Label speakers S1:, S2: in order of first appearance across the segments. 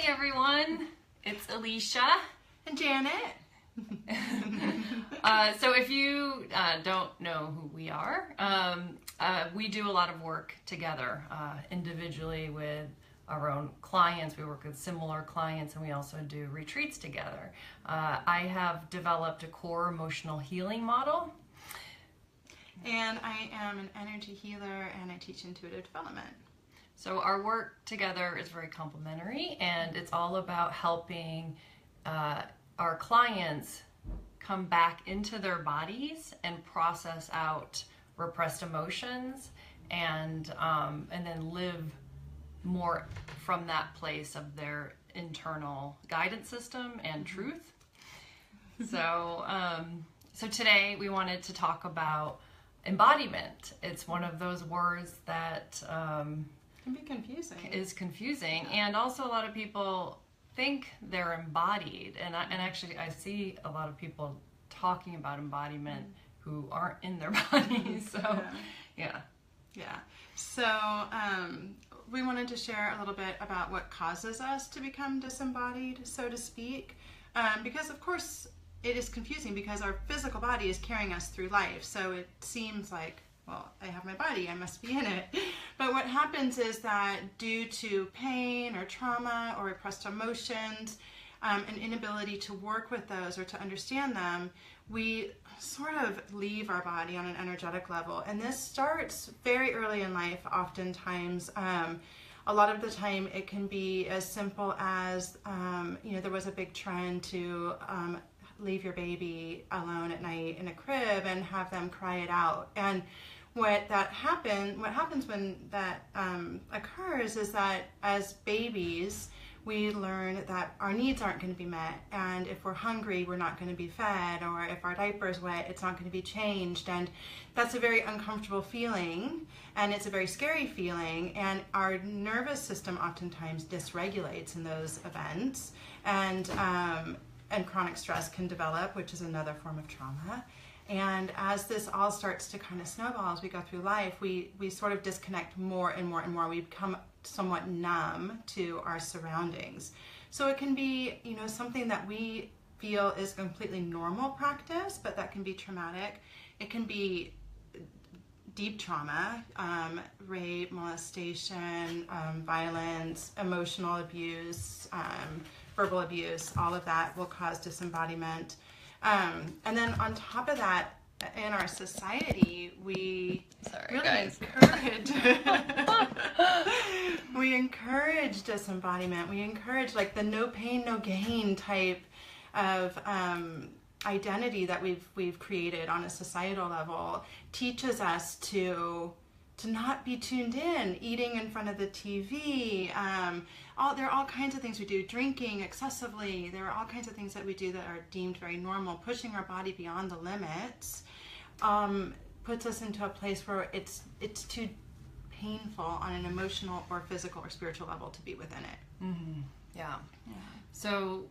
S1: everyone, it's Elicia
S2: and Janet.
S1: So if you don't know who we are, we do a lot of work together individually with our own clients. We work with similar clients, and we also do retreats together. I have developed a core emotional healing model.
S2: And I am an energy healer, and I teach intuitive development.
S1: So our work together is very complementary, and it's all about helping our clients come back into their bodies and process out repressed emotions, and then live more from that place of their internal guidance system and truth. So today we wanted to talk about embodiment. It's one of those words that
S2: can be confusing.
S1: Is confusing, and also a lot of people think they're embodied, and actually I see a lot of people talking about embodiment who aren't in their bodies. So yeah.
S2: So we wanted to share a little bit about what causes us to become disembodied, so to speak, because of course it is confusing because our physical body is carrying us through life. So it seems like, well, I have my body, I must be in it. But what happens is that due to pain or trauma or repressed emotions, an inability to work with those or to understand them, we sort of leave our body on an energetic level. And this starts very early in life, oftentimes. A lot of the time it can be as simple as, there was a big trend to leave your baby alone at night in a crib and have them cry it out. And what happens when that occurs is that as babies, we learn that our needs aren't going to be met, and if we're hungry, we're not going to be fed, or if our diaper's wet, it's not going to be changed. And that's a very uncomfortable feeling, and it's a very scary feeling, and our nervous system oftentimes dysregulates in those events, and chronic stress can develop, which is another form of trauma. And as this all starts to kind of snowball as we go through life, we sort of disconnect more and more and more. We become somewhat numb to our surroundings. So it can be, something that we feel is completely normal practice, but that can be traumatic. It can be deep trauma, rape, molestation, violence, emotional abuse, verbal abuse. All of that will cause disembodiment. And then on top of that, in our society, we encourage disembodiment. We encourage like the no pain, no gain type of identity that we've created on a societal level. Teaches us to not be tuned in, eating in front of the TV. There are all kinds of things we do, drinking excessively. There are all kinds of things that we do that are deemed very normal. Pushing our body beyond the limits puts us into a place where it's too painful on an emotional or physical or spiritual level to be within it.
S1: Mm-hmm. Yeah. So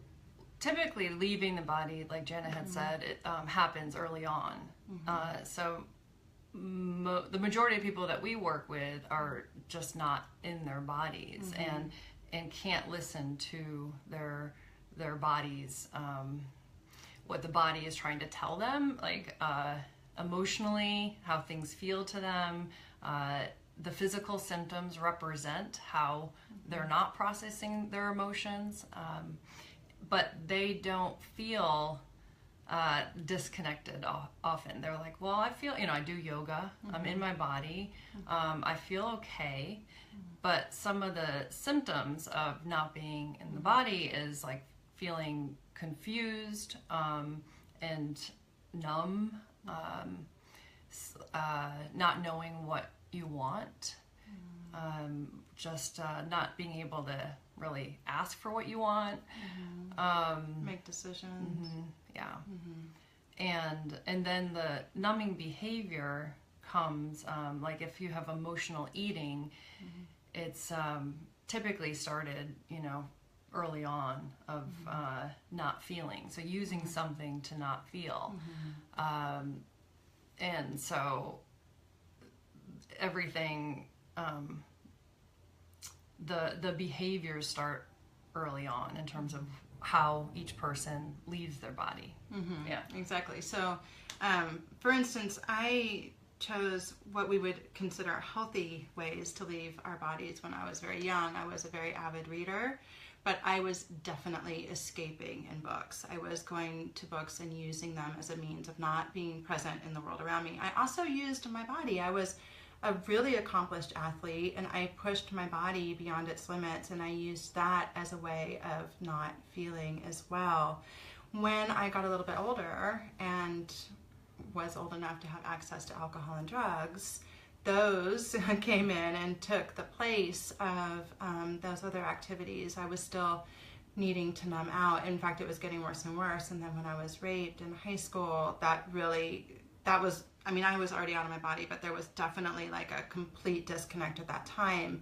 S1: typically leaving the body, like Janet had said, it happens early on. The majority of people that we work with are just not in their bodies and can't listen to their bodies, what the body is trying to tell them, like emotionally, how things feel to them. The physical symptoms represent how they're not processing their emotions, but they don't feel disconnected often. They're like, well, I feel, I do yoga, I'm in my body, I feel okay, but some of the symptoms of not being in the body is like feeling confused and numb, not knowing what you want, just not being able to really ask for what you want,
S2: make decisions.
S1: And then the numbing behavior comes, like if you have emotional eating, it's typically started, early on of not feeling. So using something to not feel. And so everything, the behaviors start early on in terms of how each person leaves their body.
S2: Mm-hmm.
S1: Yeah,
S2: exactly. So, for instance, I chose what we would consider healthy ways to leave our bodies when I was very young. I was a very avid reader, but I was definitely escaping in books. I was going to books and using them as a means of not being present in the world around me. I also used my body. I was a really accomplished athlete, and I pushed my body beyond its limits, and I used that as a way of not feeling as well. When I got a little bit older and was old enough to have access to alcohol and drugs, those came in and took the place of those other activities. I was still needing to numb out. In fact, it was getting worse and worse. And then when I was raped in high school, I was already out of my body, but there was definitely like a complete disconnect at that time,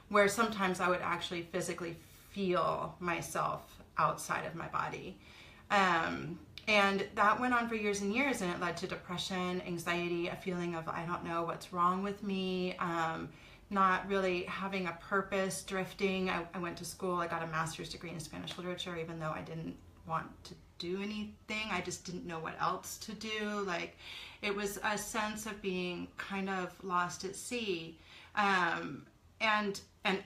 S2: where sometimes I would actually physically feel myself outside of my body. And that went on for years and years, and it led to depression, anxiety, a feeling of I don't know what's wrong with me, not really having a purpose, drifting. I went to school, I got a master's degree in Spanish literature, even though I didn't want to do anything. I just didn't know what else to do. Like, it was a sense of being kind of lost at sea, and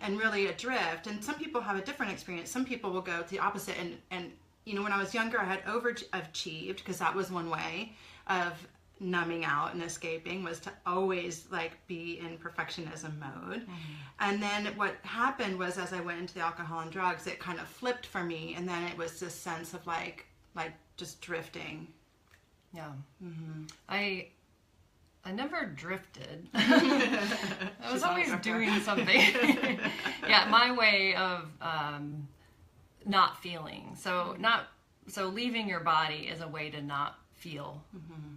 S2: really adrift. And some people have a different experience. Some people will go to the opposite, and you know, when I was younger, I had overachieved, because that was one way of numbing out and escaping, was to always like be in perfectionism mode. And then what happened was, as I went into the alcohol and drugs, it kind of flipped for me, and then it was this sense of like just drifting.
S1: Yeah. I never drifted. I was always doing something. Yeah, my way of not feeling. So leaving your body is a way to not feel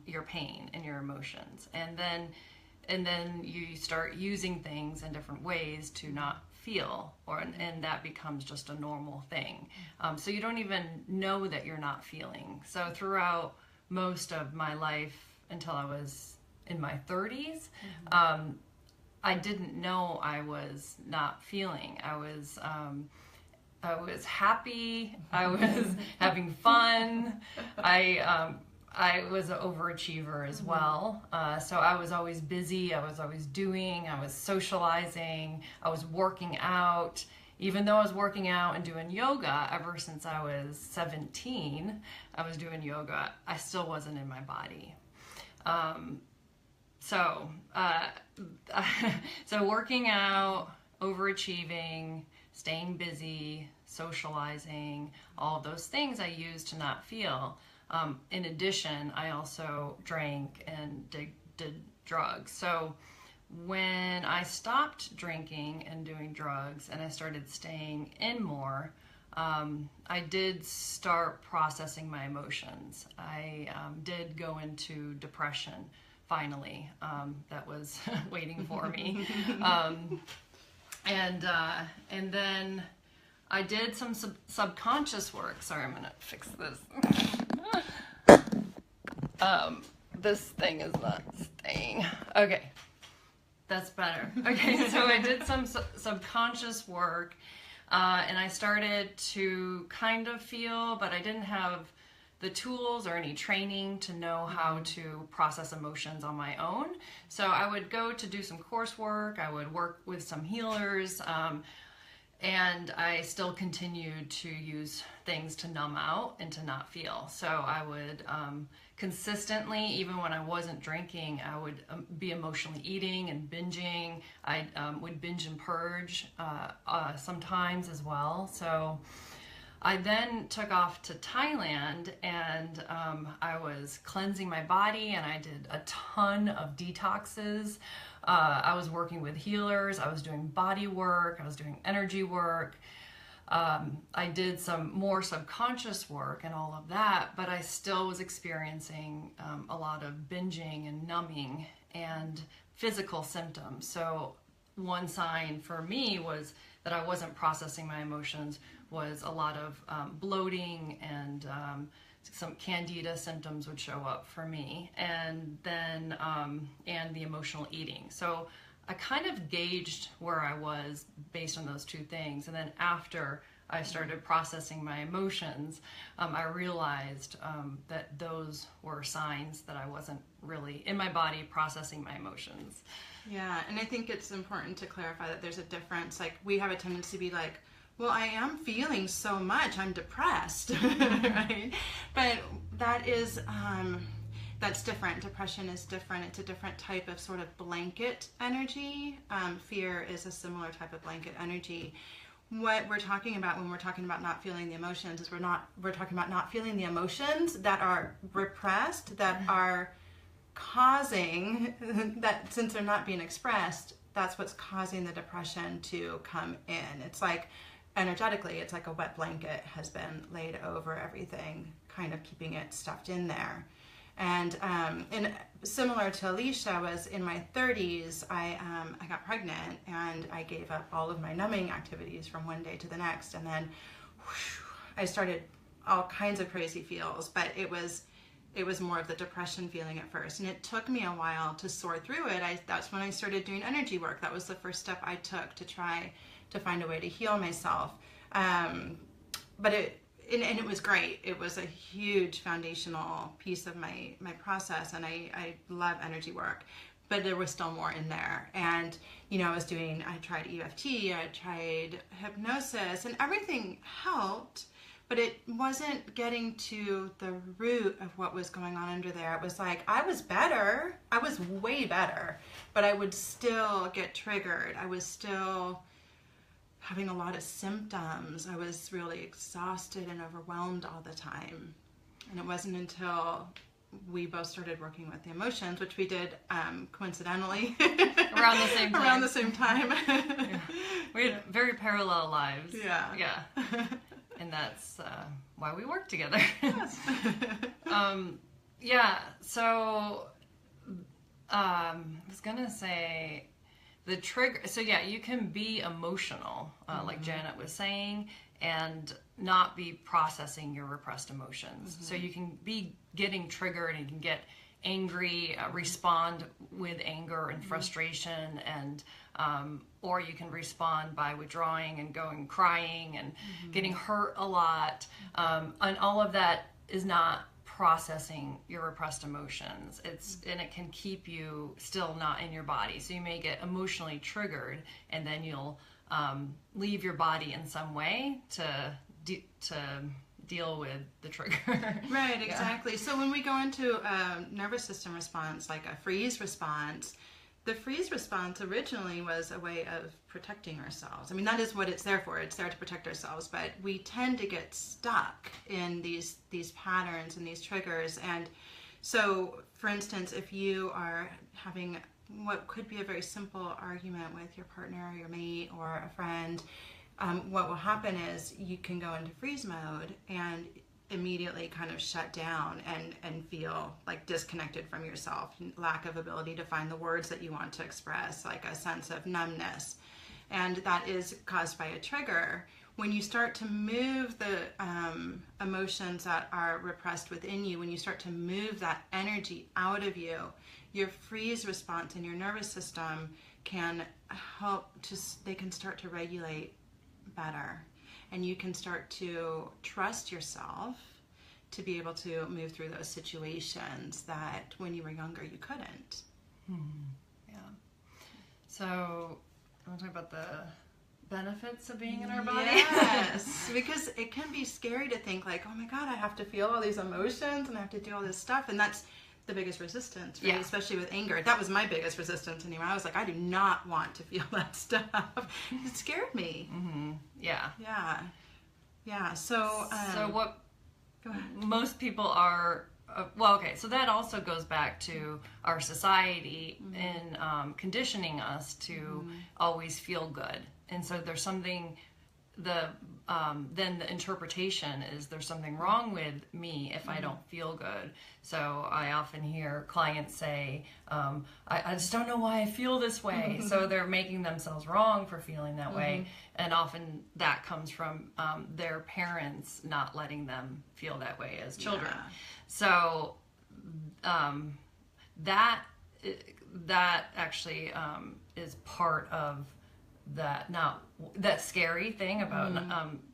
S1: your pain and your emotions, and then you start using things in different ways to not feel, and that becomes just a normal thing. So you don't even know that you're not feeling. So throughout most of my life until I was in my 30s, I didn't know I was not feeling. I was happy. I was having fun. I was an overachiever as well. So I was always busy. I was always doing. I was socializing. I was working out. Even though I was working out and doing yoga ever since I was 17, I was doing yoga. I still wasn't in my body. So working out, overachieving, staying busy, socializing, all of those things I used to not feel. In addition, I also drank and did drugs. So when I stopped drinking and doing drugs and I started staying in more, I did start processing my emotions. I did go into depression, finally. That was waiting for me. And then I did some subconscious work. Sorry, I'm gonna fix this. This thing is not staying. Okay, that's better. Okay, so I did some subconscious work, and I started to kind of feel, but I didn't have the tools or any training to know how to process emotions on my own. So I would go to do some coursework. I would work with some healers, and I still continued to use things to numb out and to not feel. So I would consistently, even when I wasn't drinking, I would be emotionally eating and binging. I would binge and purge sometimes as well. So I then took off to Thailand, and I was cleansing my body, and I did a ton of detoxes. I was working with healers. I was doing body work. I was doing energy work. I did some more subconscious work and all of that, but I still was experiencing a lot of binging and numbing and physical symptoms. So one sign for me was that I wasn't processing my emotions was a lot of bloating, and some candida symptoms would show up for me, and then and the emotional eating. So I kind of gauged where I was based on those two things. And then after I started processing my emotions, I realized that those were signs that I wasn't really in my body processing my emotions.
S2: Yeah, and I think it's important to clarify that there's a difference. Like, we have a tendency to be like, well, I am feeling so much, I'm depressed, right? But that is, that's different. Depression is different. It's a different type of sort of blanket energy. Fear is a similar type of blanket energy. What we're talking about when we're talking about not feeling the emotions is we're talking about not feeling the emotions that are repressed, that are causing, that since they're not being expressed, that's what's causing the depression to come in. It's like, energetically, it's like a wet blanket has been laid over everything, kind of keeping it stuffed in there. And similar to Elicia, was in my 30s, I got pregnant, and I gave up all of my numbing activities from one day to the next, and then I started all kinds of crazy feels, but it was more of the depression feeling at first, and it took me a while to sort through it. That's when I started doing energy work. That was the first step I took to try to find a way to heal myself. But it was great. It was a huge foundational piece of my process, and I love energy work. But there was still more in there. And, I tried EFT, I tried hypnosis, and everything helped, but it wasn't getting to the root of what was going on under there. It was like, I was better. I was way better, but I would still get triggered. I was still having a lot of symptoms. I was really exhausted and overwhelmed all the time. And it wasn't until we both started working with the emotions, which we did coincidentally
S1: around the same time.
S2: Yeah.
S1: We had very parallel lives.
S2: Yeah.
S1: And that's why we work together.
S2: Yes.
S1: So I was gonna say, the trigger, so yeah, you can be emotional, like Janet was saying, and not be processing your repressed emotions. So you can be getting triggered, and you can get angry, respond with anger and frustration, and or you can respond by withdrawing and going crying and getting hurt a lot, and all of that is not processing your repressed emotions. And it can keep you still not in your body. So you may get emotionally triggered, and then you'll leave your body in some way to deal with the trigger.
S2: Right, exactly. So when we go into a nervous system response, like a freeze response, the freeze response originally was a way of protecting ourselves. I mean, that is what it's there for. It's there to protect ourselves, but we tend to get stuck in these patterns and these triggers. And so, for instance, if you are having what could be a very simple argument with your partner or your mate or a friend, what will happen is you can go into freeze mode and immediately kind of shut down and feel like disconnected from yourself, lack of ability to find the words that you want to express, like a sense of numbness. And that is caused by a trigger. When you start to move the emotions that are repressed within you, when you start to move that energy out of you, your freeze response in your nervous system can help they can start to regulate better. And you can start to trust yourself to be able to move through those situations that when you were younger you couldn't.
S1: Yeah. So I want to talk about the benefits of being in our body.
S2: Yes, because it can be scary to think like, oh my God, I have to feel all these emotions and I have to do all this stuff. And that's the biggest resistance, right? Yeah. Especially with anger. That was my biggest resistance anyway. I was like, I do not want to feel that stuff. It scared me.
S1: Yeah.
S2: So
S1: what most people are, so that also goes back to our society in conditioning us to always feel good. And so there's something, then the interpretation is there's something wrong with me if I don't feel good. So I often hear clients say, I just don't know why I feel this way. So they're making themselves wrong for feeling that way. And often that comes from their parents not letting them feel that way as children. So that actually is part of that. Now, that scary thing about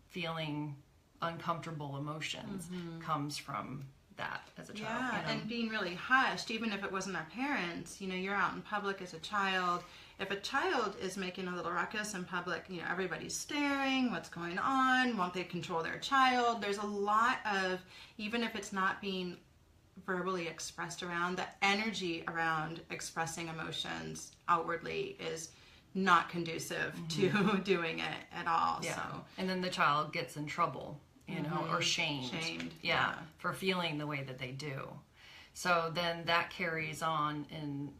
S1: feeling uncomfortable emotions comes from that as a child.
S2: Yeah, and being really hushed, even if it wasn't our parents. You're out in public as a child. If a child is making a little ruckus in public, everybody's staring, what's going on, won't they control their child? There's a lot of, even if it's not being verbally expressed around, the energy around expressing emotions outwardly is not conducive to doing it at all.
S1: Yeah.
S2: So.
S1: And then the child gets in trouble, or shamed. Yeah, for feeling the way that they do. So then that carries on in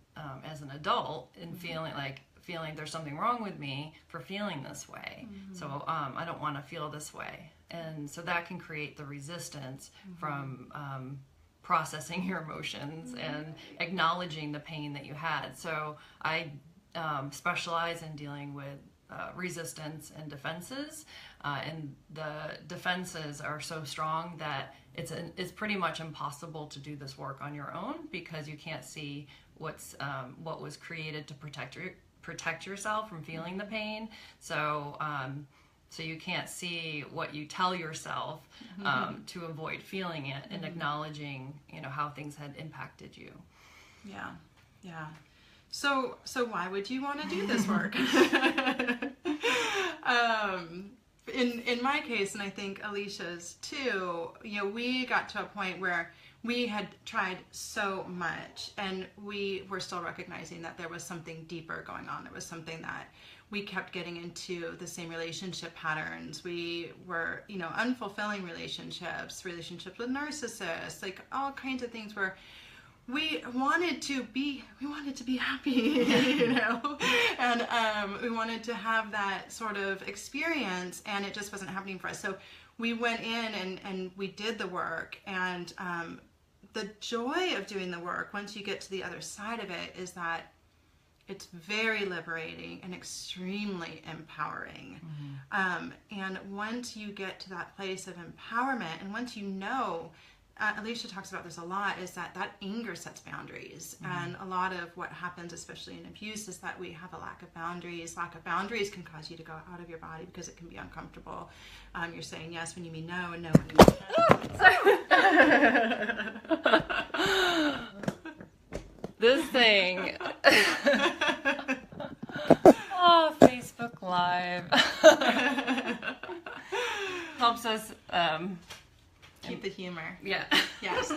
S1: as an adult in feeling there's something wrong with me for feeling this way. So I don't want to feel this way. And so that can create the resistance from processing your emotions and acknowledging the pain that you had. So I specialize in dealing with resistance and defenses, and the defenses are so strong that it's pretty much impossible to do this work on your own, because you can't see what was created to protect yourself from feeling the pain. So you can't see what you tell yourself to avoid feeling it, and acknowledging how things had impacted you.
S2: Yeah. So why would you want to do this work? In my case, and I think Elicia's too, we got to a point where we had tried so much, and we were still recognizing that there was something deeper going on. There was something that we kept getting into the same relationship patterns. We were, unfulfilling relationships with narcissists, like all kinds of things where we wanted to be happy, and we wanted to have that sort of experience, and it just wasn't happening for us. So we went in and we did the work, and the joy of doing the work, once you get to the other side of it, is that it's very liberating and extremely empowering. And once you get to that place of empowerment, and once Elicia talks about this a lot, is that anger sets boundaries. And a lot of what happens, especially in abuse, is that we have a lack of boundaries. Lack of boundaries can cause you to go out of your body because it can be uncomfortable. You're saying yes when you mean no, and no when you mean yes.
S1: This thing. Oh, Facebook Live. Helps us
S2: keep the humor.
S1: Yeah.
S2: Yes.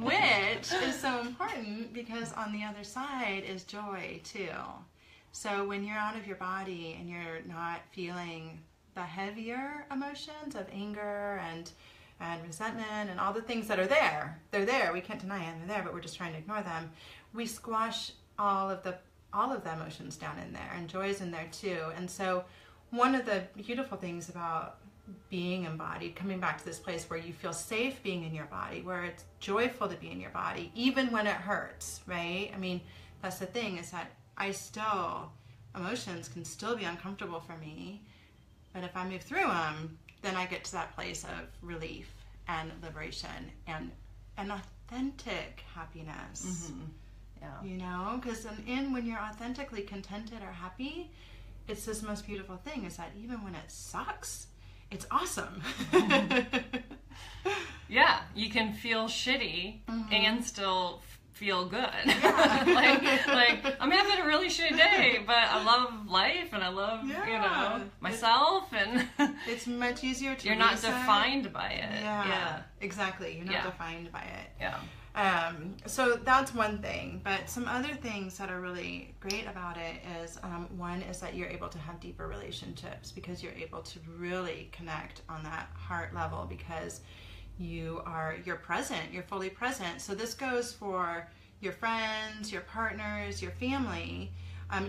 S2: Which is so important, because on the other side is joy too. So when you're out of your body and you're not feeling the heavier emotions of anger and resentment and all the things that are there, they're there. We can't deny them. They're there, but we're just trying to ignore them. We squash all of the emotions down in there, and joy is in there too. And so one of the beautiful things about being embodied, coming back to this place where you feel safe being in your body, where it's joyful to be in your body, even when it hurts, right? I mean, that's the thing, is that emotions can still be uncomfortable for me, but if I move through them, then I get to that place of relief and liberation and an authentic happiness. Yeah. Because when you're authentically contented or happy, it's this most beautiful thing, is that even when it sucks, it's awesome.
S1: Yeah, you can feel shitty and still feel good.
S2: Yeah.
S1: like I'm having a really shitty day, but I love life and I love myself, and
S2: it's much easier to
S1: you're not defined by it.
S2: Yeah. Exactly. You're not defined by it.
S1: Yeah.
S2: So that's one thing, but some other things that are really great about it is, one is that you're able to have deeper relationships, because you're able to really connect on that heart level, because you're present, you're fully present. So this goes for your friends, your partners, your family.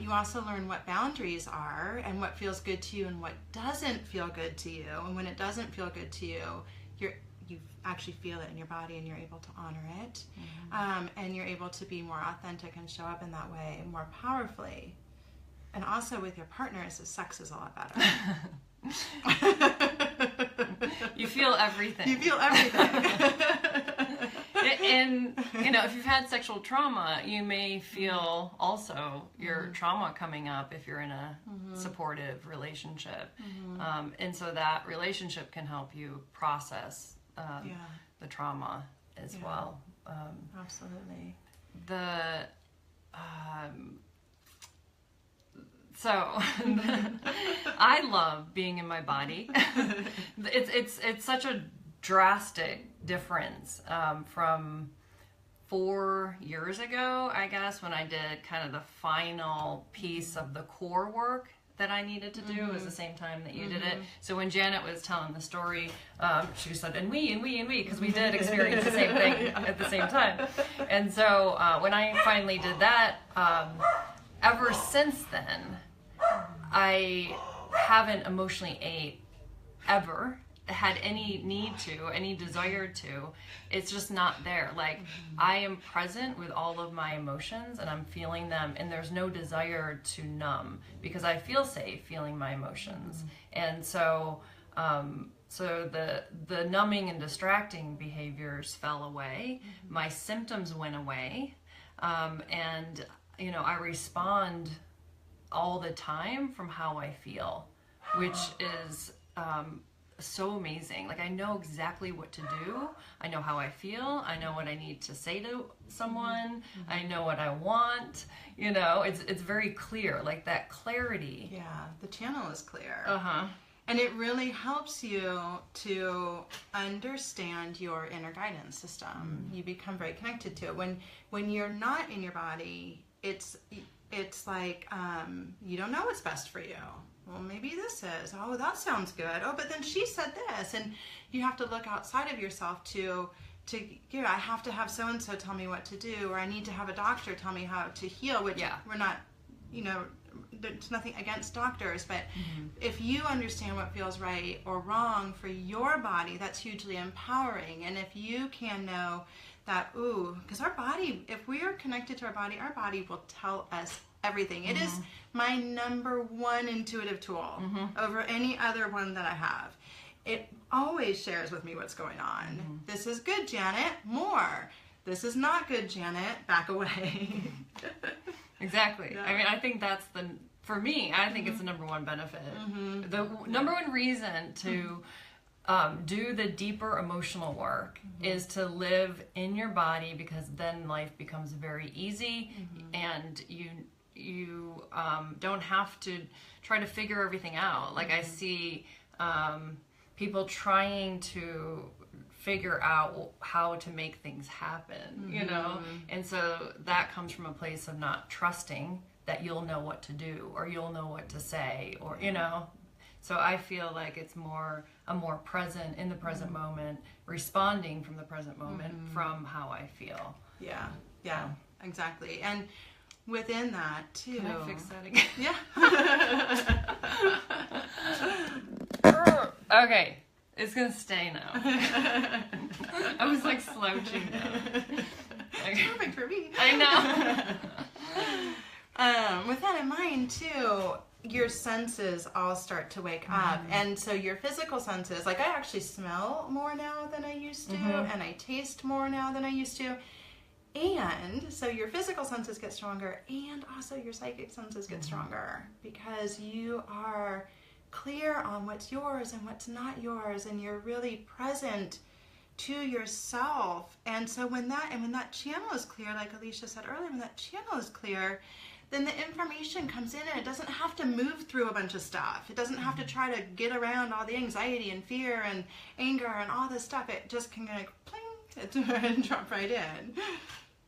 S2: You also learn what boundaries are and what feels good to you and what doesn't feel good to you. And when it doesn't feel good to you, you actually feel it in your body, and you're able to honor it. And you're able to be more authentic and show up in that way more powerfully. And also with your partners, the sex is a lot better.
S1: You feel everything.
S2: You feel everything.
S1: And, you know, if you've had sexual trauma, you may feel also your trauma coming up if you're in a supportive relationship. And so that relationship can help you process the trauma as well.
S2: Absolutely.
S1: So I love being in my body. It's such a drastic difference from 4 years ago, I guess, when I did kind of the final piece of the core work that I needed to do. It was the same time that you did it. So when Janet was telling the story, she said, and we, because we did experience the same thing at the same time. And so when I finally did that, ever since then, I haven't emotionally ever had any need to, any desire to. It's just not there. Like, I am present with all of my emotions and I'm feeling them, and there's no desire to numb because I feel safe feeling my emotions. And so the numbing and distracting behaviors fell away. My symptoms went away. And, you know, I respond all the time from how I feel, which is so amazing. Like, I know exactly what to do. I know how I feel. I know what I need to say to someone. I know what I want. You know, it's very clear, like that clarity.
S2: Yeah, the channel is clear.
S1: And
S2: it really helps you to understand your inner guidance system. You become very connected to it. When you're not in your body, it's like you don't know what's best for you. Well, maybe this is. Oh, that sounds good. Oh, but then she said this, and you have to look outside of yourself to I have to have so and so tell me what to do, or I need to have a doctor tell me how to heal. Which we're not, you know, there's nothing against doctors, but if you understand what feels right or wrong for your body, that's hugely empowering. And if you can know that, because our body, if we are connected to our body will tell us everything. It is my number one intuitive tool over any other one that I have. It always shares with me what's going on. This is good, Janet. More. This is not good, Janet. Back away.
S1: Exactly. Yeah. I mean, I think that's for me, I think it's the number one benefit. The number one reason to do the deeper emotional work is to live in your body, because then life becomes very easy, and you don't have to try to figure everything out. Like, I see people trying to figure out how to make things happen, you know? And so that comes from a place of not trusting that you'll know what to do, or you'll know what to say, or, you know? So I feel like it's a more present, in the present moment, responding from the present moment from how I feel.
S2: Yeah, exactly. And within that too.
S1: Can I fix that again?
S2: Yeah.
S1: Okay, it's gonna stay now. I was like slouching down.
S2: It's perfect for me.
S1: I know.
S2: With that in mind too, your senses all start to wake up. And so your physical senses, like, I actually smell more now than I used to, and I taste more now than I used to. And so your physical senses get stronger, and also your psychic senses get stronger, because you are clear on what's yours and what's not yours, and you're really present to yourself. And so when that channel is clear, like Elicia said earlier, when that channel is clear, then the information comes in, and it doesn't have to move through a bunch of stuff. It doesn't have to try to get around all the anxiety and fear and anger and all this stuff. It just can like pling and drop right in.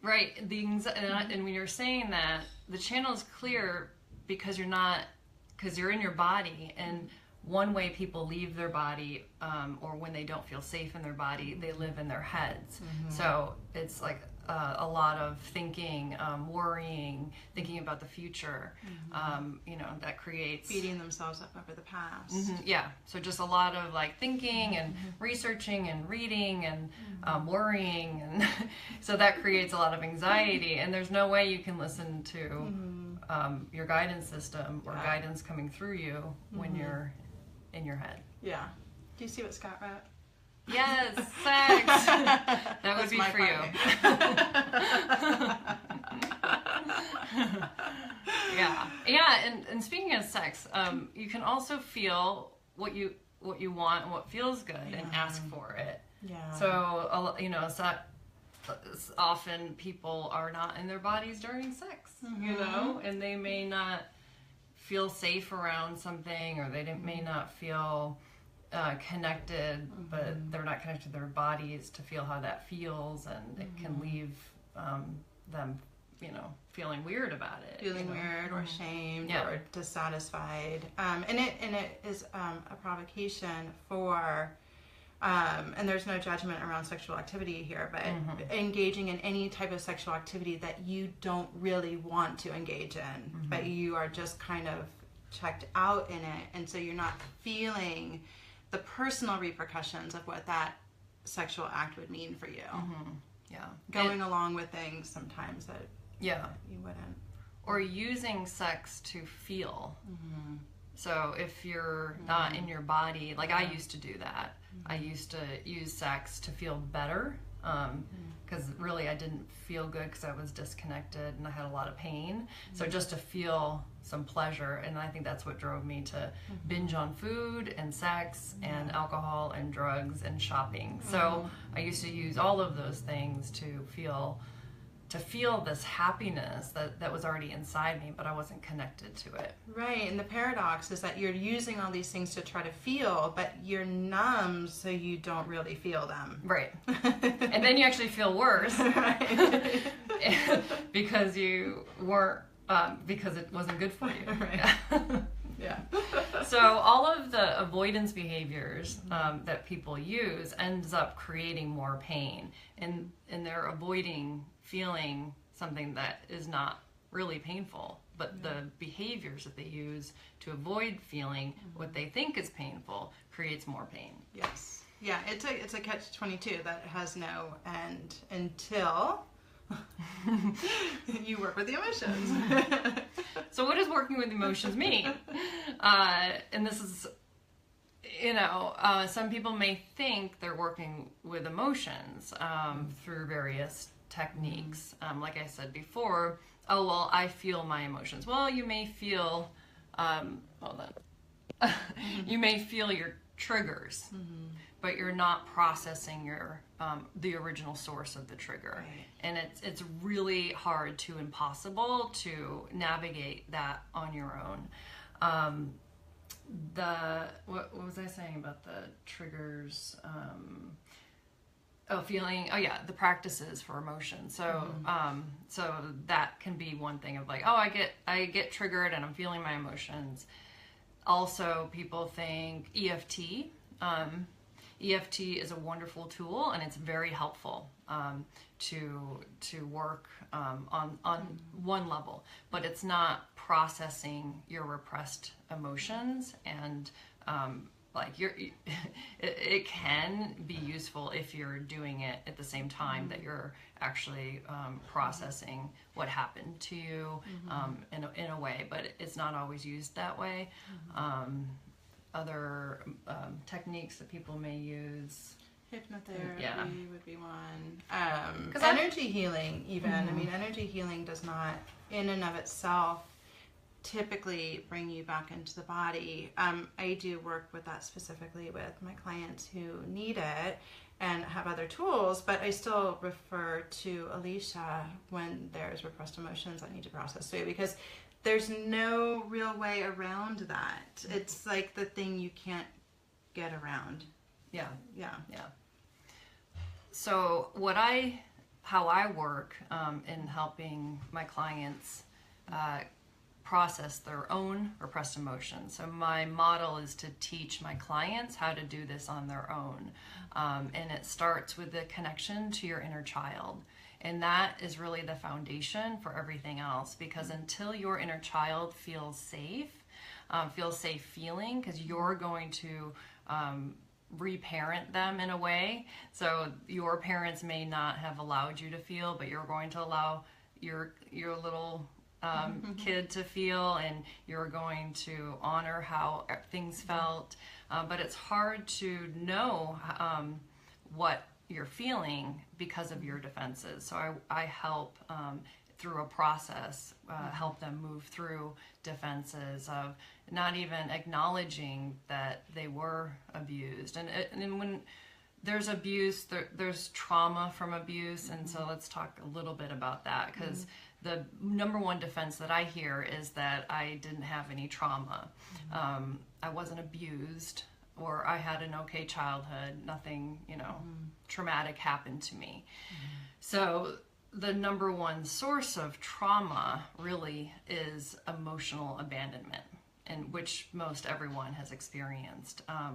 S1: Right. And when you're saying that, the channel is clear because you're in your body, and one way people leave their body, or when they don't feel safe in their body, they live in their heads. So it's like a lot of thinking, worrying, thinking about the future, that creates...
S2: beating themselves up over the past.
S1: Yeah, so just a lot of like thinking and researching and reading and worrying, and so that creates a lot of anxiety, and there's no way you can listen to your guidance system or guidance coming through you when you're in your head.
S2: Yeah. Do you see what Scott wrote?
S1: Yes, sex. That would be for you. And speaking of sex, you can also feel what you want and what feels good and ask for it. Yeah. So often people are not in their bodies during sex, and they may not feel safe around something, or they may not feel connected, but they're not connected to their bodies to feel how that feels, and it can leave them, feeling weird about it.
S2: Feeling weird or shamed or dissatisfied. And it is a provocation for, and there's no judgment around sexual activity here, but engaging in any type of sexual activity that you don't really want to engage in, but you are just kind of checked out in it, and so you're not feeling the personal repercussions of what that sexual act would mean for you. Going along with things sometimes that you wouldn't.
S1: Or using sex to feel. So if you're not in your body, like I used to do that. I used to use sex to feel better, because really I didn't feel good because I was disconnected and I had a lot of pain. So just to feel some pleasure, and I think that's what drove me to binge on food and sex and alcohol and drugs and shopping. So I used to use all of those things to feel this happiness that was already inside me, but I wasn't connected to it.
S2: Right, and the paradox is that you're using all these things to try to feel, but you're numb, so you don't really feel them.
S1: Right. And then you actually feel worse. Because you weren't, because it wasn't good for you.
S2: Right. Yeah.
S1: So all of the avoidance behaviors that people use ends up creating more pain, and they're avoiding feeling something that is not really painful, but the behaviors that they use to avoid feeling what they think is painful creates more pain.
S2: Yes. Yeah, it's a catch-22 that has no end until you work with the emotions.
S1: So what does working with emotions mean? And this is, some people may think they're working with emotions through various techniques. Like I said before, I feel my emotions. Well, you may feel, you may feel your triggers, but you're not processing your the original source of the trigger. Right. And it's really hard to impossible to navigate that on your own. What was I saying about the triggers? The practices for emotion. So so that can be one thing of like, I get triggered and I'm feeling my emotions. Also, people think EFT. EFT is a wonderful tool, and it's very helpful to work on one level, but it's not processing your repressed emotions, and it can be useful if you're doing it at the same time that you're actually processing what happened to you in a way, but it's not always used that way. Other techniques that people may use.
S2: Hypnotherapy would be one. Energy healing, even. I mean, energy healing does not, in and of itself, typically bring you back into the body. I do work with that specifically with my clients who need it and have other tools, but I still refer to Elicia when there's repressed emotions I need to process too, because there's no real way around that. It's like the thing you can't get around.
S1: Yeah. So how I work in helping my clients process their own repressed emotions. So my model is to teach my clients how to do this on their own. And it starts with the connection to your inner child. And that is really the foundation for everything else, because until your inner child feels safe feeling, because you're going to reparent them in a way. So your parents may not have allowed you to feel, but you're going to allow your little kid to feel, and you're going to honor how things felt. But it's hard to know what you're feeling because of your defenses. So I help through a process, help them move through defenses of not even acknowledging that they were abused. And when there's abuse, there's trauma from abuse, and so let's talk a little bit about that, because the number one defense that I hear is that I didn't have any trauma. I wasn't abused, or I had an okay childhood, nothing, traumatic happened to me. So the number one source of trauma really is emotional abandonment, and which most everyone has experienced. I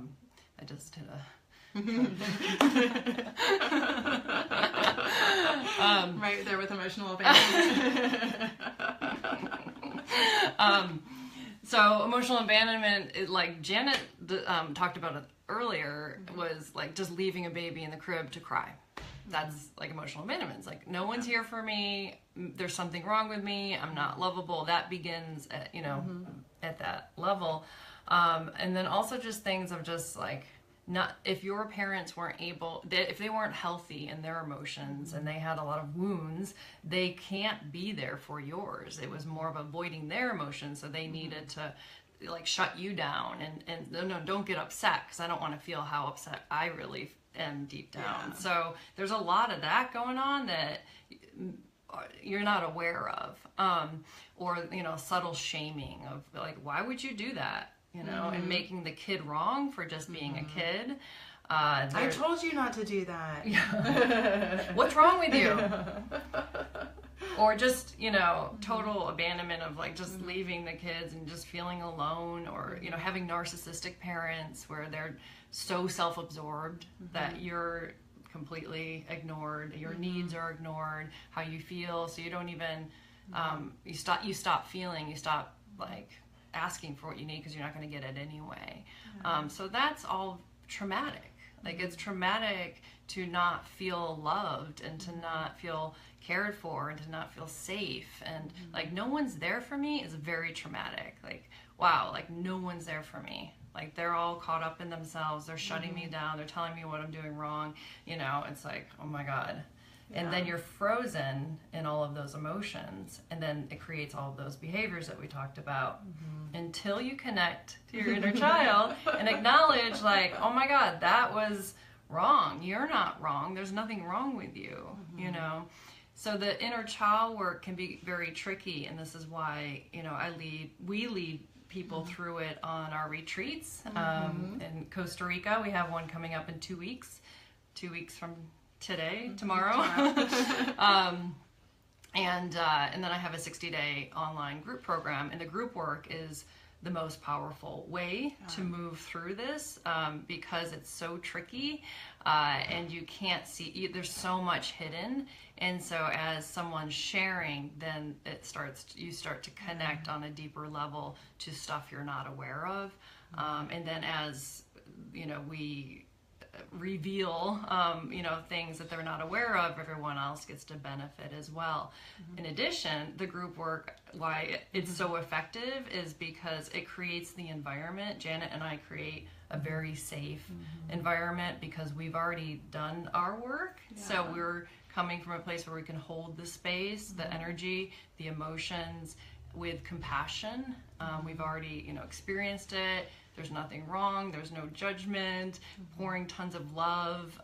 S1: just did a
S2: right there with emotional abandonment.
S1: So emotional abandonment, like Janet talked about it earlier, was like just leaving a baby in the crib to cry. That's like emotional abandonment. It's like, no one's here for me. There's something wrong with me. I'm not lovable. That begins at, at that level. And then also just things of just like, not, if your parents weren't able, if they weren't healthy in their emotions and they had a lot of wounds, they can't be there for yours. It was more of avoiding their emotions, so they needed to like shut you down and no, don't get upset, because I don't want to feel how upset I really am deep down. Yeah. So there's a lot of that going on that you're not aware of, or subtle shaming of like, why would you do that? And making the kid wrong for just being a kid.
S2: I told you not to do that.
S1: Yeah. What's wrong with you? Or just, total abandonment of like just leaving the kids and just feeling alone, or, having narcissistic parents where they're so self-absorbed that you're completely ignored, your needs are ignored, how you feel, so you don't even, you stop feeling, you stop like asking for what you need because you're not going to get it anyway. So that's all traumatic. Like, it's traumatic to not feel loved and to not feel cared for and to not feel safe, and like no one's there for me is very traumatic. Like, wow, like no one's there for me. Like, they're all caught up in themselves, they're shutting me down, they're telling me what I'm doing wrong. It's like, oh my God. And then you're frozen in all of those emotions, and then it creates all of those behaviors that we talked about until you connect to your inner child and acknowledge, like, oh my God, that was wrong. You're not wrong. There's nothing wrong with you, So the inner child work can be very tricky, and this is why, we lead people through it on our retreats. In Costa Rica, we have one coming up in 2 weeks, 2 weeks from tomorrow. And then I have a 60-day online group program, and the group work is the most powerful way to move through this, because it's so tricky, and you can't see, there's so much hidden, and so as someone's sharing, then you start to connect on a deeper level to stuff you're not aware of, and then as we reveal things that they're not aware of, everyone else gets to benefit as well. In addition, the group work, why it's so effective is because it creates the environment. Janet and I create a very safe environment because we've already done our work. So we're coming from a place where we can hold the space, the energy, the emotions with compassion. We've already experienced it. There's nothing wrong. There's no judgment. Pouring tons of love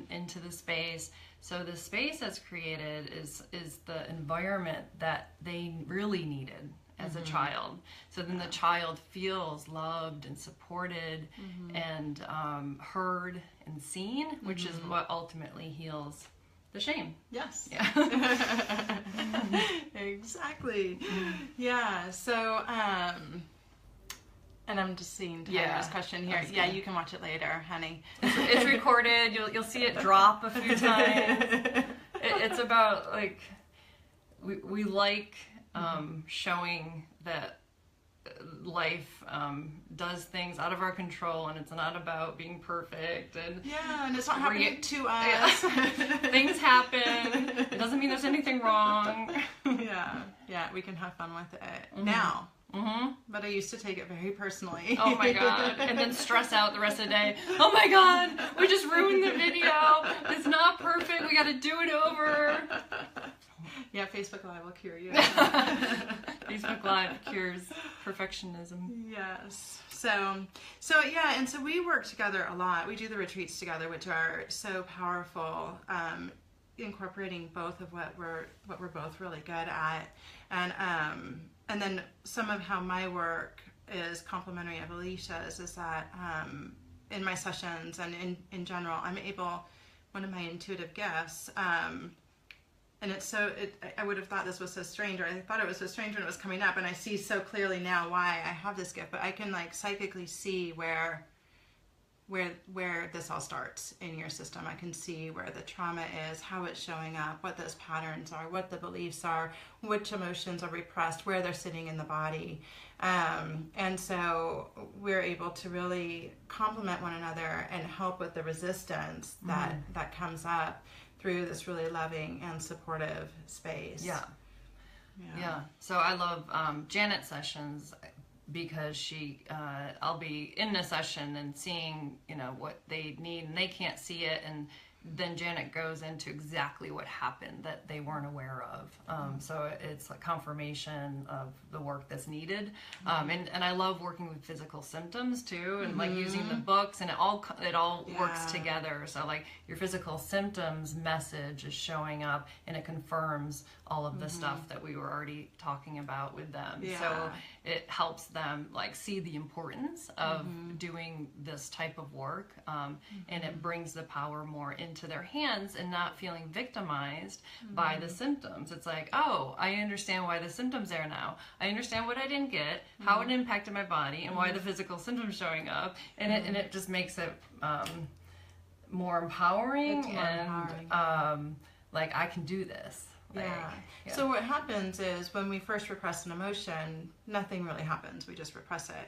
S1: into the space. So the space that's created is the environment that they really needed as a child. So then the child feels loved and supported and heard and seen, which is what ultimately heals the shame.
S2: Yes.
S1: Yeah.
S2: Exactly. Yeah. So, and I'm just seeing Tyler's question here. Yeah, you can watch it later, honey.
S1: It's recorded. You'll see it drop a few times. It's about like we like showing that life does things out of our control, and it's not about being perfect, and
S2: and it's not happening to us.
S1: Things happen. It doesn't mean there's anything wrong.
S2: Yeah, we can have fun with it. Now but I used to take it very personally.
S1: Oh my God. And then stress out the rest of the day. Oh my God, we just ruined the video. It's not perfect. We got to do it over.
S2: Yeah, Facebook Live will cure you.
S1: Facebook Live cures perfectionism.
S2: Yes. So yeah, and so we work together a lot. We do the retreats together, which are so powerful, incorporating both of what we're both really good at, and then some of how my work is complementary of Elicia's is that in my sessions and in general, I'm able, one of my intuitive gifts, and I would have thought this was so strange, or I thought it was so strange when it was coming up, and I see so clearly now why I have this gift, but I can like psychically see where this all starts in your system. I can see where the trauma is, how it's showing up, what those patterns are, what the beliefs are, which emotions are repressed, where they're sitting in the body. And so we're able to really complement one another and help with the resistance that comes up through this really loving and supportive space.
S1: Yeah. So I love Janet's sessions, because I'll be in a session and seeing, what they need, and they can't see it, and then Janet goes into exactly what happened that they weren't aware of. So it's like confirmation of the work that's needed. And I love working with physical symptoms too, and like using the books, and it all works together. So like your physical symptoms message is showing up, and it confirms all of the stuff that we were already talking about with them. So it helps them like see the importance of doing this type of work, and it brings the power more into their hands and not feeling victimized by the symptoms. It's like, oh, I understand why the symptoms are now. I understand what I didn't get, how it impacted my body, and why the physical symptoms showing up, and it just makes it more empowering. Like I can do this.
S2: Yeah. So what happens is when we first repress an emotion, nothing really happens. We just repress it.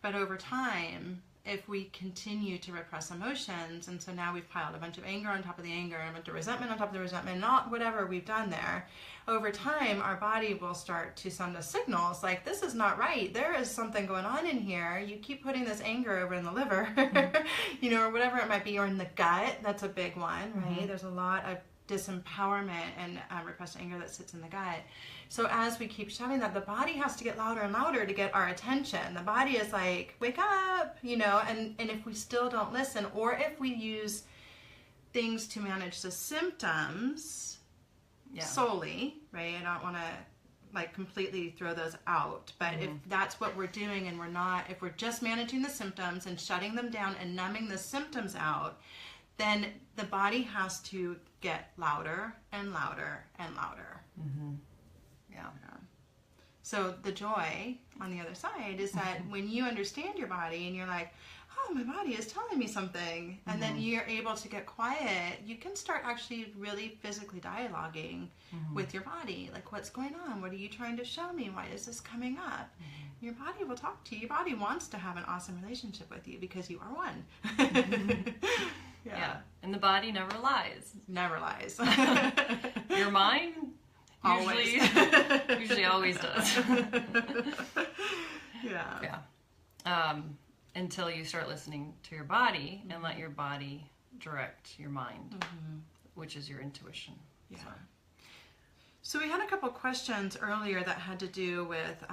S2: But over time, if we continue to repress emotions, and so now we've piled a bunch of anger on top of the anger, and a bunch of resentment on top of the resentment, not whatever we've done there, over time our body will start to send us signals like, this is not right, there is something going on in here, you keep putting this anger over in the liver, or whatever it might be, or in the gut. That's a big one, right? There's a lot of disempowerment and repressed anger that sits in the gut. So as we keep shoving that, the body has to get louder and louder to get our attention. The body is like, wake up, and if we still don't listen, or if we use things to manage the symptoms solely, right? I don't want to like completely throw those out, but if that's what we're doing, and if we're just managing the symptoms and shutting them down and numbing the symptoms out, then the body has to get louder and louder and louder. Yeah. So the joy on the other side is that when you understand your body and you're like, oh, my body is telling me something, and then you're able to get quiet, you can start actually really physically dialoguing with your body. Like, what's going on? What are you trying to show me? Why is this coming up? Your body will talk to you. Your body wants to have an awesome relationship with you because you are one.
S1: Yeah. And the body never lies.
S2: Never lies.
S1: Your mind usually always does. Until you start listening to your body and let your body direct your mind, which is your intuition.
S2: So we had a couple questions earlier that had to do with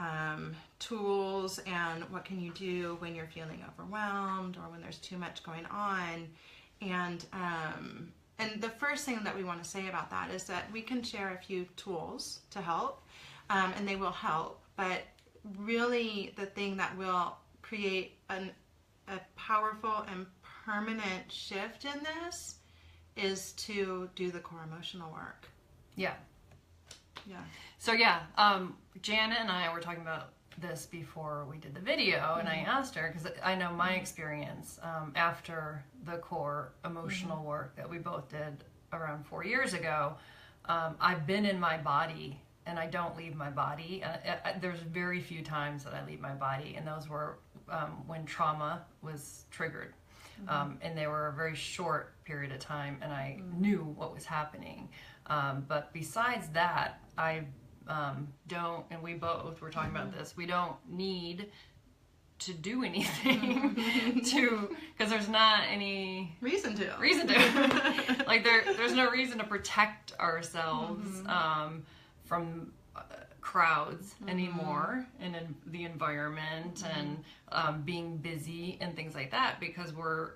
S2: tools and what can you do when you're feeling overwhelmed or when there's too much going on. And the first thing that we want to say about that is that we can share a few tools to help, and they will help. But really, the thing that will create a powerful and permanent shift in this is to do the core emotional work.
S1: So Janet and I were talking about this before we did the video, and I asked her, because I know my experience after the core emotional work that we both did around 4 years ago. I've been in my body, and I don't leave my body. There's very few times that I leave my body, and those were when trauma was triggered. And they were a very short period of time, and I knew what was happening. But besides that, don't, and we both were talking about this, we don't need to do anything because there's not any
S2: reason to.
S1: Like there's no reason to protect ourselves from crowds anymore and in the environment and being busy and things like that, because we're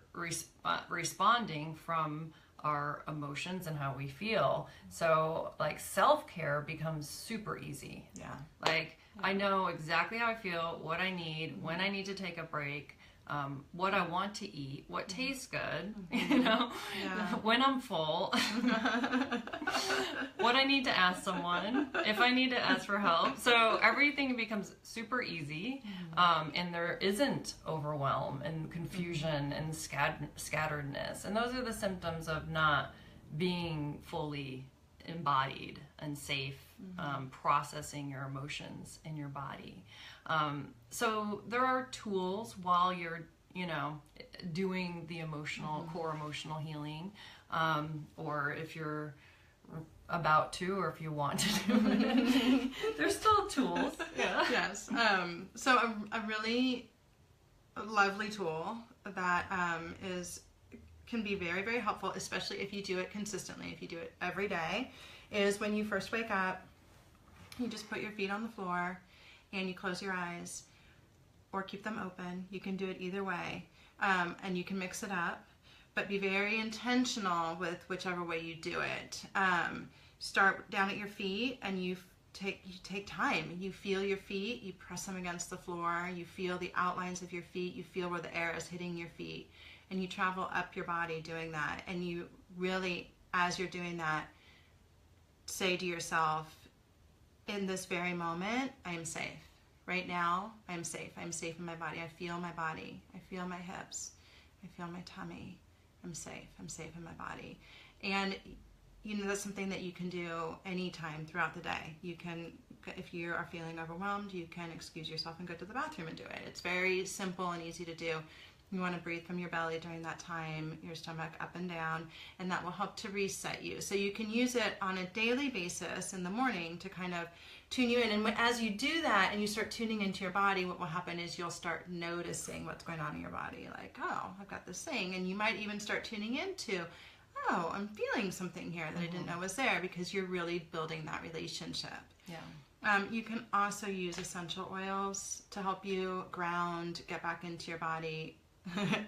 S1: responding from our emotions and how we feel. So like self-care becomes super easy.
S2: Yeah.
S1: Like I know exactly how I feel, what I need, when I need to take a break, what I want to eat, what tastes good, you know, when I'm full, what I need to ask someone, if I need to ask for help. So everything becomes super easy, and there isn't overwhelm and confusion and scatteredness. And those are the symptoms of not being fully embodied and safe, processing your emotions in your body. So there are tools while you're, you know, doing the emotional, core emotional healing, or if you're about to, or if you want to do it, there's still tools. Yeah.
S2: Yes. So a really lovely tool that can be very, very helpful, especially if you do it consistently, if you do it every day, is when you first wake up, you just put your feet on the floor and you close your eyes or keep them open. You can do it either way, and you can mix it up, but be very intentional with whichever way you do it. Start down at your feet and you take time. You feel your feet, you press them against the floor, you feel the outlines of your feet, you feel where the air is hitting your feet, and you travel up your body doing that. And you really, as you're doing that, say to yourself, in this very moment, I am safe. Right now, I am safe. I'm safe in my body. I feel my body. I feel my hips. I feel my tummy. I'm safe. I'm safe in my body. And you know, that's something that you can do anytime throughout the day. You can, if you are feeling overwhelmed, you can excuse yourself and go to the bathroom and do it. It's very simple and easy to do. You want to breathe from your belly during that time, your stomach up and down, and that will help to reset you. So you can use it on a daily basis in the morning to kind of tune you in. And as you do that and you start tuning into your body, what will happen is you'll start noticing what's going on in your body. Like, oh, I've got this thing. And you might even start tuning into, oh, I'm feeling something here that I didn't know was there, because you're really building that relationship.
S1: Yeah.
S2: You can also use essential oils to help you ground, get back into your body.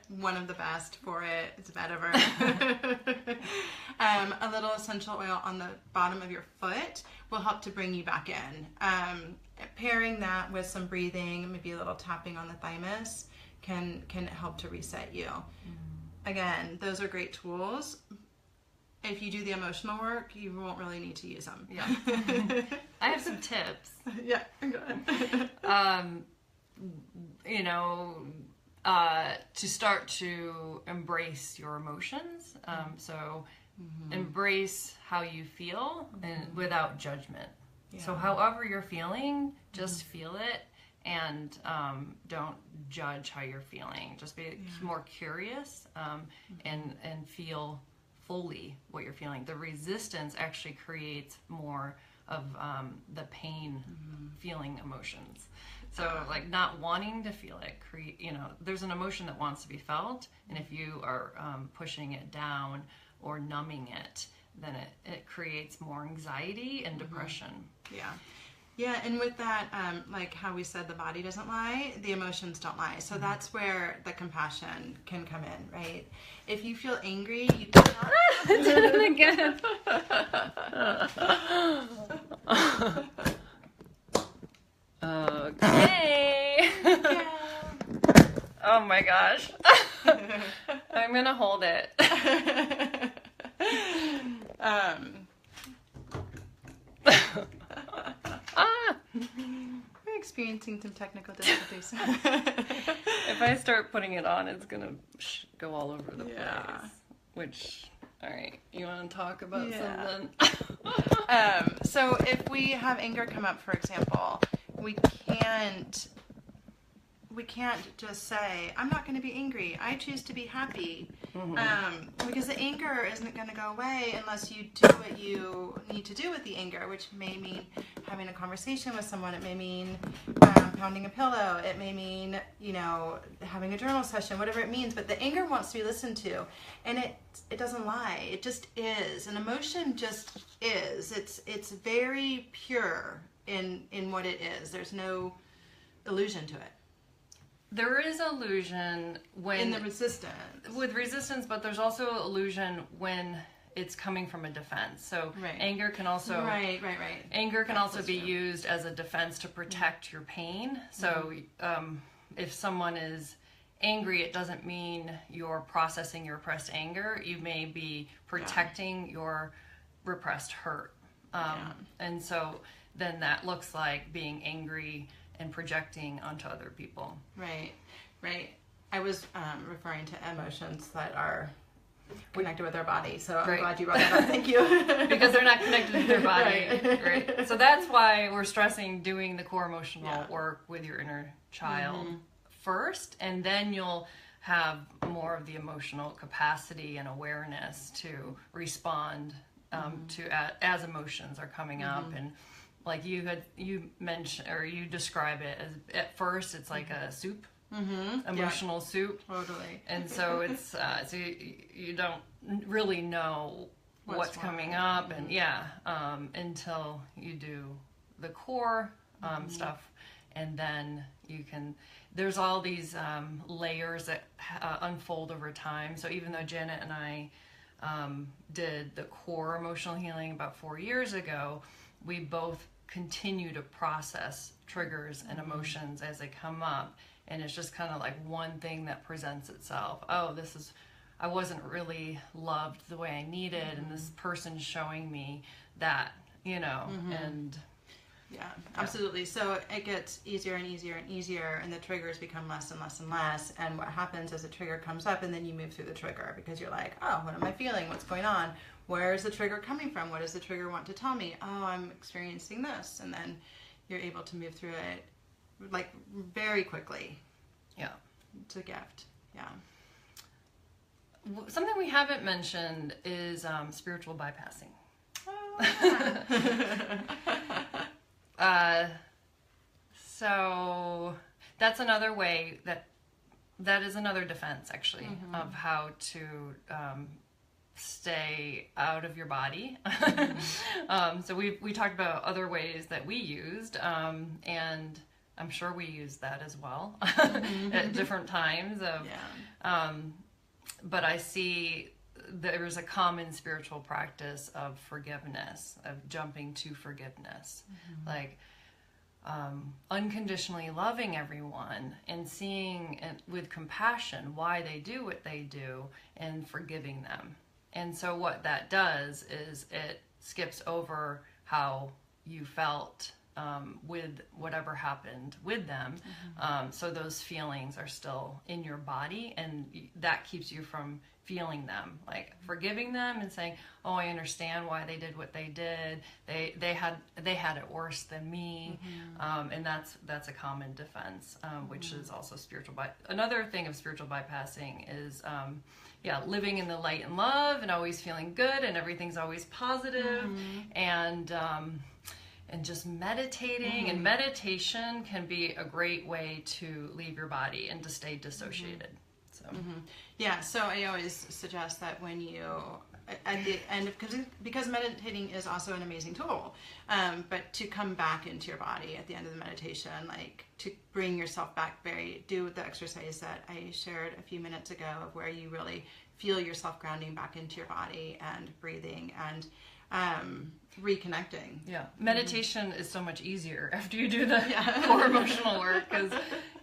S2: One of the best for it. It's vetiver. A little essential oil on the bottom of your foot will help to bring you back in. Pairing that with some breathing, maybe a little tapping on the thymus, can help to reset you. Again, those are great tools. If you do the emotional work, you won't really need to use them.
S1: Yeah. I have some tips.
S2: Yeah, go ahead.
S1: You know, to start to embrace your emotions. So embrace how you feel and without judgment. Yeah. So however you're feeling, just feel it, and don't judge how you're feeling. Just be more curious, and feel fully what you're feeling. The resistance actually creates more of the pain feeling emotions. So like not wanting to feel it, you know, there's an emotion that wants to be felt, and if you are pushing it down or numbing it, then it creates more anxiety and depression.
S2: Yeah. Yeah, and with that, like how we said the body doesn't lie, the emotions don't lie. So that's where the compassion can come in, right? If you feel angry, you can...
S1: I did it again. Okay. Yeah. Oh my gosh. I'm going to hold it.
S2: We're experiencing some technical difficulties.
S1: If I start putting it on, it's going to go all over the place. Which, all right, you want to talk about something?
S2: So if we have anger come up, for example, we can't we can't just say, I'm not going to be angry. I choose to be happy. Because the anger isn't going to go away unless you do what you need to do with the anger, which may mean having a conversation with someone. It may mean pounding a pillow. It may mean, having a journal session, whatever it means. But the anger wants to be listened to. And it doesn't lie. It just is. An emotion just is. It's very pure in what it is. There's no illusion to it.
S1: There is illusion when
S2: in the resistance.
S1: With resistance, but there's also illusion when it's coming from a defense. So anger can also anger can also be used as a defense to protect your pain. So if someone is angry, it doesn't mean you're processing your repressed anger. You may be protecting your repressed hurt. And so then that looks like being angry and projecting onto other people. Right.
S2: I was referring to emotions that are connected with our body, so I'm glad you brought that up. Thank you.
S1: Because they're not connected to their body. Right. So that's why we're stressing doing the core emotional work with your inner child first, and then you'll have more of the emotional capacity and awareness to respond to as emotions are coming up. And like you mentioned, or you describe it as, at first it's like a soup, emotional soup.
S2: Totally.
S1: And so it's so you don't really know what's coming up, and until you do the core stuff, and then you can. There's all these layers that unfold over time. So even though Janet and I did the core emotional healing about 4 years ago, we both continue to process triggers and emotions as they come up, and it's just kind of like one thing that presents itself. I wasn't really loved the way I needed, and this person's showing me that, and
S2: absolutely. So it gets easier and easier and easier, and the triggers become less and less and less. And what happens is a trigger comes up, and then you move through the trigger because you're like, oh, what am I feeling? What's going on? Where is the trigger coming from? What does the trigger want to tell me? Oh, I'm experiencing this. And then you're able to move through it like very quickly. Yeah. It's a gift. Yeah.
S1: Something we haven't mentioned is spiritual bypassing. So that's another way that is another defense actually of how to stay out of your body. So we talked about other ways that we used, and I'm sure we used that as well at different times. But I see there's a common spiritual practice of forgiveness, of jumping to forgiveness, like unconditionally loving everyone and seeing with compassion why they do what they do and forgiving them. And so what that does is it skips over how you felt with whatever happened with them. So those feelings are still in your body, and that keeps you from feeling them, like forgiving them and saying, oh, I understand why they did what they did. They had it worse than me. And that's a common defense, which is also spiritual. Another thing of spiritual bypassing is living in the light and love and always feeling good and everything's always positive, and just meditating. And meditation can be a great way to leave your body and to stay dissociated. So
S2: so I always suggest that when you at the end of, because meditating is also an amazing tool, but to come back into your body at the end of the meditation, like to bring yourself back, do the exercise that I shared a few minutes ago, of where you really feel yourself grounding back into your body and breathing and reconnecting.
S1: Meditation is so much easier after you do the core emotional work, because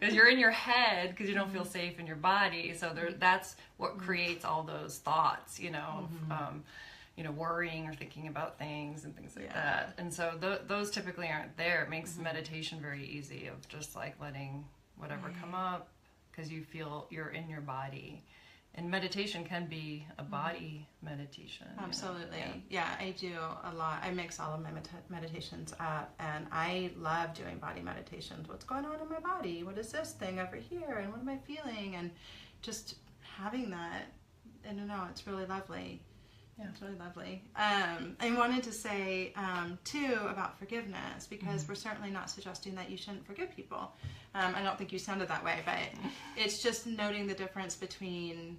S1: you're in your head because you don't feel safe in your body. So that's what creates all those thoughts, of worrying or thinking about things and things like that. And so those typically aren't there. It makes meditation very easy, of just like letting whatever come up, because you feel you're in your body and meditation can be a body meditation.
S2: Absolutely. Yeah, I do a lot. I mix all of my meditations up, and I love doing body meditations. What's going on in my body? What is this thing over here? And what am I feeling? And just having that, I don't know, it's really lovely. Yeah, it's really lovely. I wanted to say, too, about forgiveness, because we're certainly not suggesting that you shouldn't forgive people. I don't think you sounded that way, but it's just noting the difference between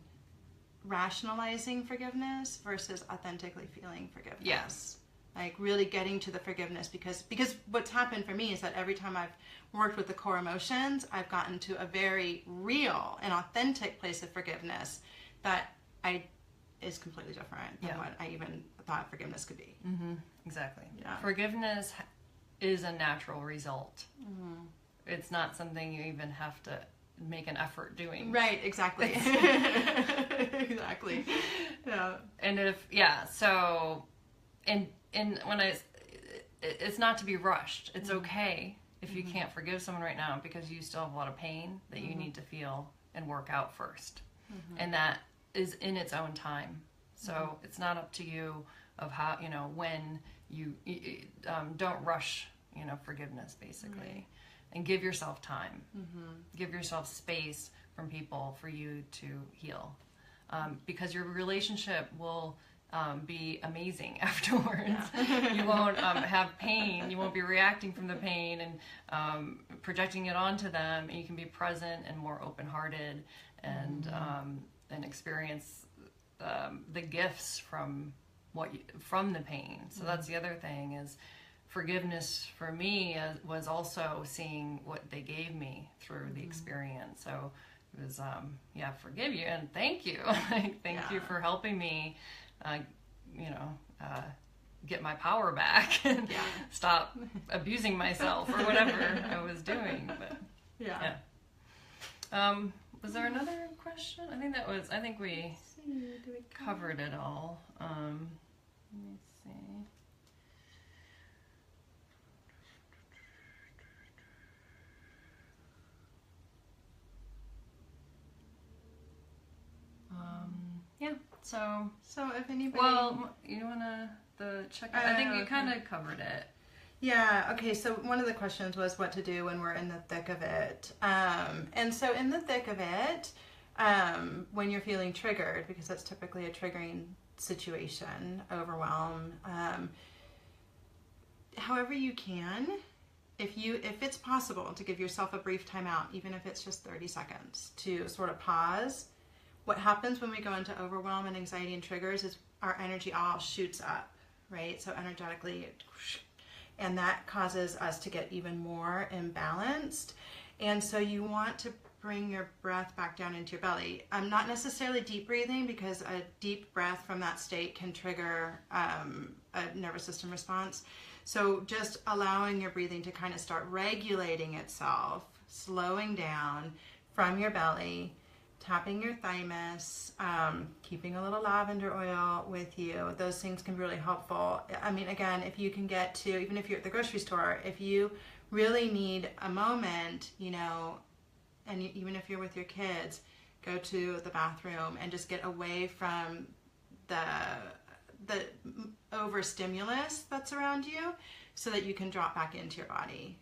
S2: rationalizing forgiveness versus authentically feeling forgiveness.
S1: Yes.
S2: Like really getting to the forgiveness, because what's happened for me is that every time I've worked with the core emotions, I've gotten to a very real and authentic place of forgiveness that is completely different than what I even thought forgiveness could be.
S1: Mm-hmm. Exactly.
S2: Yeah.
S1: Forgiveness is a natural result. Mm-hmm. It's not something you even have to make an effort doing.
S2: Right, exactly. Exactly. Yeah.
S1: And so, and when it's not to be rushed. It's okay if you can't forgive someone right now, because you still have a lot of pain that you need to feel and work out first. And that is in its own time. So it's not up to you of how, when you don't rush, forgiveness, basically. Right. And give yourself time. Give yourself space from people for you to heal. Because your relationship will be amazing afterwards. Yeah. You won't have pain. You won't be reacting from the pain and projecting it onto them. And you can be present and more open-hearted and experience the gifts from the pain. So that's the other thing is forgiveness for me was also seeing what they gave me through the experience. So it was, forgive you and thank you. Thank you for helping me, get my power back and stop abusing myself or whatever I was doing. But was there another question? I think we covered it all. Let me see.
S2: So if anybody...
S1: Well, you want to check out? I think you kind of covered it.
S2: Yeah, okay, so one of the questions was what to do when we're in the thick of it. And so in the thick of it, when you're feeling triggered, because that's typically a triggering situation, overwhelm, however you can, if it's possible to give yourself a brief timeout, even if it's just 30 seconds, to sort of pause. What happens when we go into overwhelm and anxiety and triggers is our energy all shoots up, right? So energetically, and that causes us to get even more imbalanced. And so you want to bring your breath back down into your belly. Not necessarily deep breathing, because a deep breath from that state can trigger a nervous system response. So just allowing your breathing to kind of start regulating itself, slowing down from your belly, tapping your thymus, keeping a little lavender oil with you. Those things can be really helpful. I mean, again, if you can get to, even if you're at the grocery store, if you really need a moment, and even if you're with your kids, go to the bathroom and just get away from the overstimulus that's around you so that you can drop back into your body.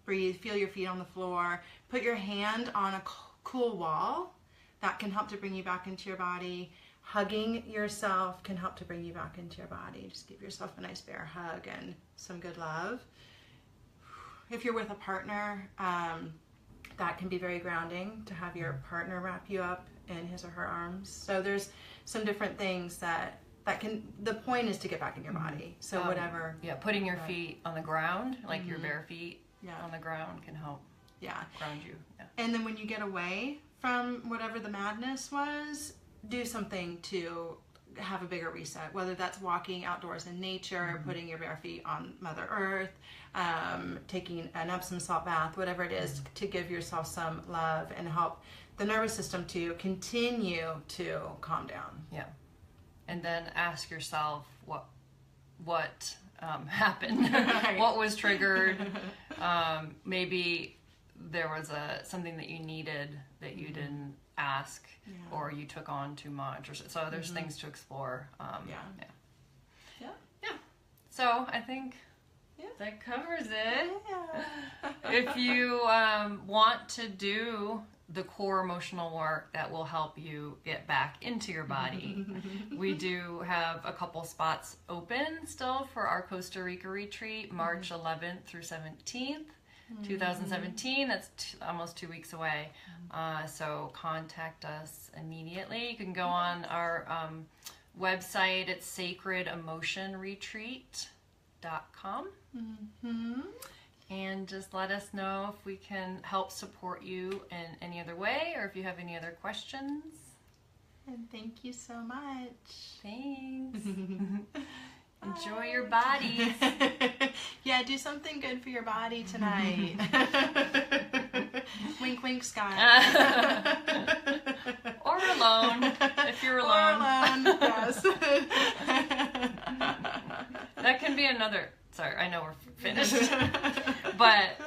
S2: Breathe, feel your feet on the floor, put your hand on a cool wall. That can help to bring you back into your body. Hugging yourself can help to bring you back into your body. Just give yourself a nice bear hug and some good love. If you're with a partner, that can be very grounding to have your partner wrap you up in his or her arms. So there's some different things that can, the point is to get back in your body. So whatever.
S1: Yeah, putting your feet on the ground, like your bare feet on the ground, can help ground you. Yeah.
S2: And then when you get away from whatever the madness was, do something to have a bigger reset, whether that's walking outdoors in nature, putting your bare feet on Mother Earth, taking an Epsom salt bath, whatever it is, to give yourself some love and help the nervous system to continue to calm down.
S1: Yeah. And then ask yourself what happened, right. What was triggered. Maybe there was something that you needed that you didn't ask or you took on too much. Or so there's things to explore. Yeah. So I think that covers it.
S2: Yeah.
S1: If you want to do the core emotional work that will help you get back into your body, we do have a couple spots open still for our Costa Rica retreat, March 11th through 17th, 2017. That's almost 2 weeks away. So contact us immediately. You can go on our website. It's sacredemotionretreat.com. And just let us know if we can help support you in any other way or if you have any other questions.
S2: And thank you so much.
S1: Thanks. Enjoy your bodies.
S2: Yeah, do something good for your body tonight. Wink, wink, Scott.
S1: Or alone, if you're alone.
S2: Or alone, yes.
S1: That can be another... Sorry, I know we're finished. But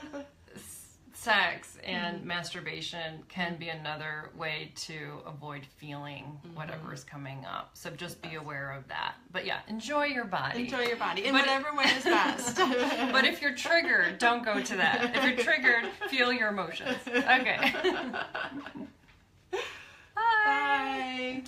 S1: sex and masturbation can be another way to avoid feeling whatever is coming up. So just be aware of that. But yeah, enjoy your body.
S2: Enjoy your body in whatever way is best.
S1: But if you're triggered, don't go to that. If you're triggered, feel your emotions. Okay. Bye.
S2: Bye.